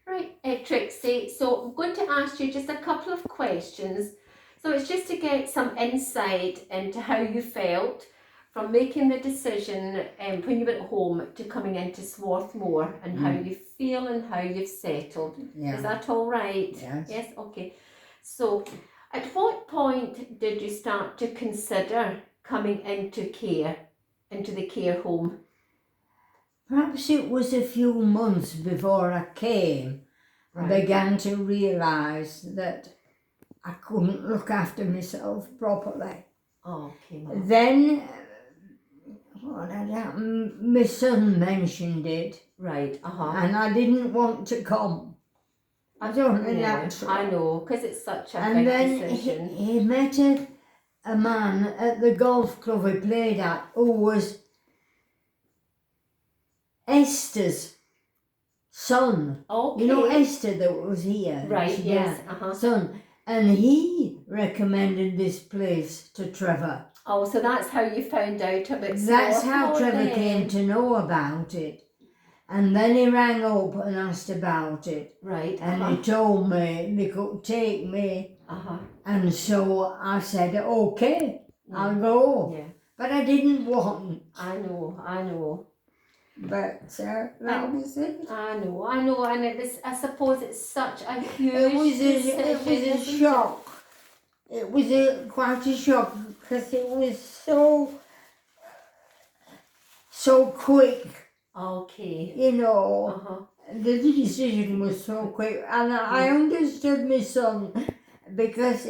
Right, Trixie, so I'm going to ask you just a couple of questions. So it's just to get some insight into how you felt from making the decision when you went home to coming into Swarthmore and how you feel and how you've settled. Yeah. Is that all right? Yes. Yes, okay. So at what point did you start to consider coming into the care home? Perhaps it was a few months before I came. I began to realise that I couldn't look after myself properly. Oh, okay, Mum. Then, what had happened? My son mentioned it, Right, and I didn't want to come. I don't know that. I know, because it's such a And big then decision. he met a man at the golf club he played at who was Esther's son. Okay. You know Esther that was here? Right, yes, son. And he recommended this place to Trevor. Oh, so that's how you found out about That's how Swarthmore Trevor then. came to know about it. And then he rang up and asked about it. Right, And he told me they could take me. And so I said, okay, I'll go. Yeah. But I didn't want. I know. But that was it. I know, and it was, I suppose it's such a huge It was decision, a isn't shock. It was quite a shock because it was so quick. Okay. You know, the decision was so quick, and I understood my son because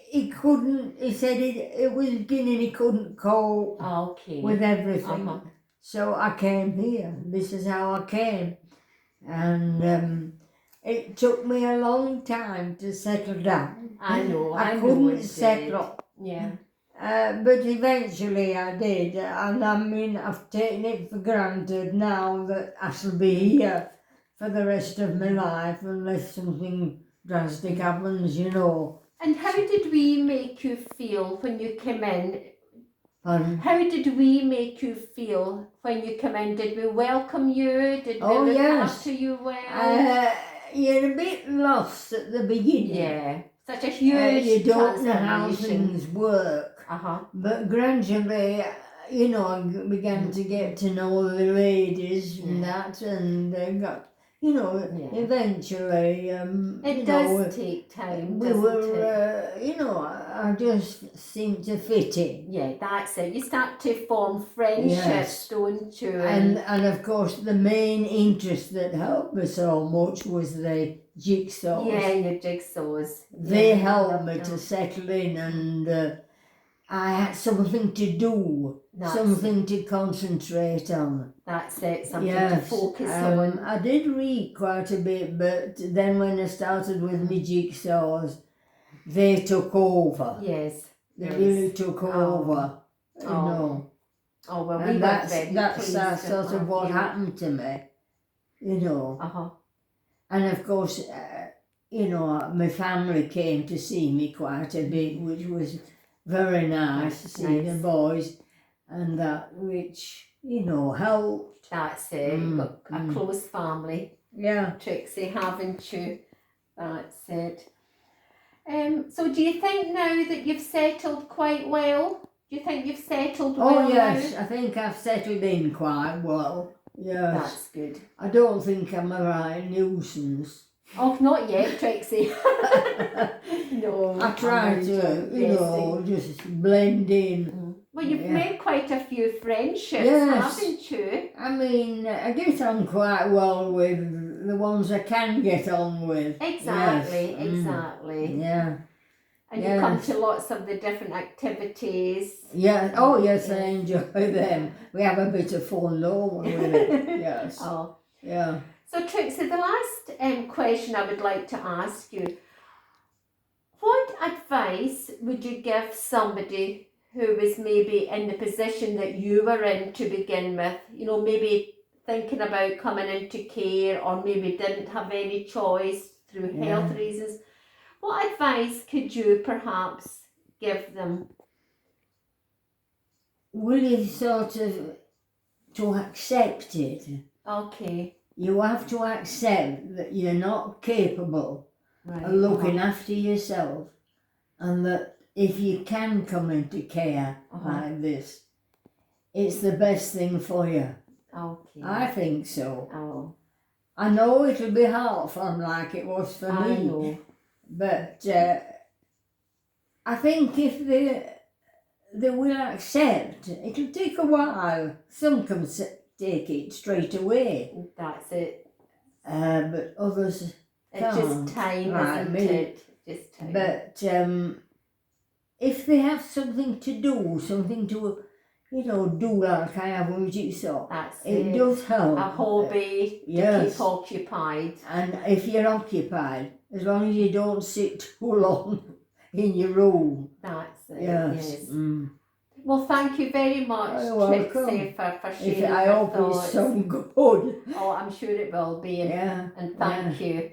he couldn't. He said it was beginning. He couldn't cope with everything. So I came here. This is how I came, and it took me a long time to settle down. I know. I couldn't settle. Yeah. But eventually I did, and I mean I've taken it for granted now that I shall be here for the rest of my life unless something drastic happens, you know. And how did we make you feel when you came in? Pardon? How did we make you feel when you came in? Did we welcome you? Did we look after you well? You're a bit lost at the beginning. Yeah, such a huge you don't know how transformation. things work. But gradually, you know, I began to get to know the ladies and that, and they got, you know, eventually, it does take time, we were, you know, I just seemed to fit in. Yeah, that's it. You start to form friendships, don't you? And of course, the main interest that helped me so much was the jigsaws. Yeah, your jigsaws. They helped me to settle in, and I had something to do, something to concentrate on. That's it, something to focus on. I did read quite a bit, but then when I started with my jigsaws, they took over. Yes. They really took over, you know. Oh, well, and that's sort of what happened to me, you know. And of course, you know, my family came to see me quite a bit, which was very nice to see the boys, and that, which, you know, helped. That's it. You've got a close family. Yeah. Trixie, haven't you? That's it. So do you think now that you've settled quite well? Do you think you've settled well? Oh yes, I think I've settled in quite well. Yes. That's good. I don't think I'm a right nuisance. Oh, not yet, Trixie. No. I try to, you know, just blend in. Well, you've made quite a few friendships, haven't you? I mean, I get on quite well with the ones I can get on with. Exactly, exactly. Yeah. And you come to lots of the different activities. Yeah. Oh, yes, I enjoy them. We have a bit of fun, don't we, with it? Yes. Oh. Yeah. So, Trixie, the last question I would like to ask you, what advice would you give somebody who was maybe in the position that you were in to begin with? You know, maybe thinking about coming into care, or maybe didn't have any choice through health reasons. What advice could you perhaps give them? Really sort of to accept it. Okay. you have to accept that you're not capable Right. of looking after yourself, and that if you can come into care like this, it's the best thing for you. Okay. I think so. Oh, I know it'll be hard for them like it was for I me, know. but I think if they will accept, it'll take a while. Some can take it straight away, That's it. but others It's can't. just time, Right, isn't me. it? Just time. But if they have something to do, something to, do like I have with Jigsaw, That's it does help. A hobby to Yes. keep occupied. And if you're occupied, as long as you don't sit too long in your room. That's it. Yes. Yes. Well, Thank you very much, You're welcome. Trixie, for sharing I your hope thoughts. it's some good. Oh, I'm sure it will be. Yeah. And thank you.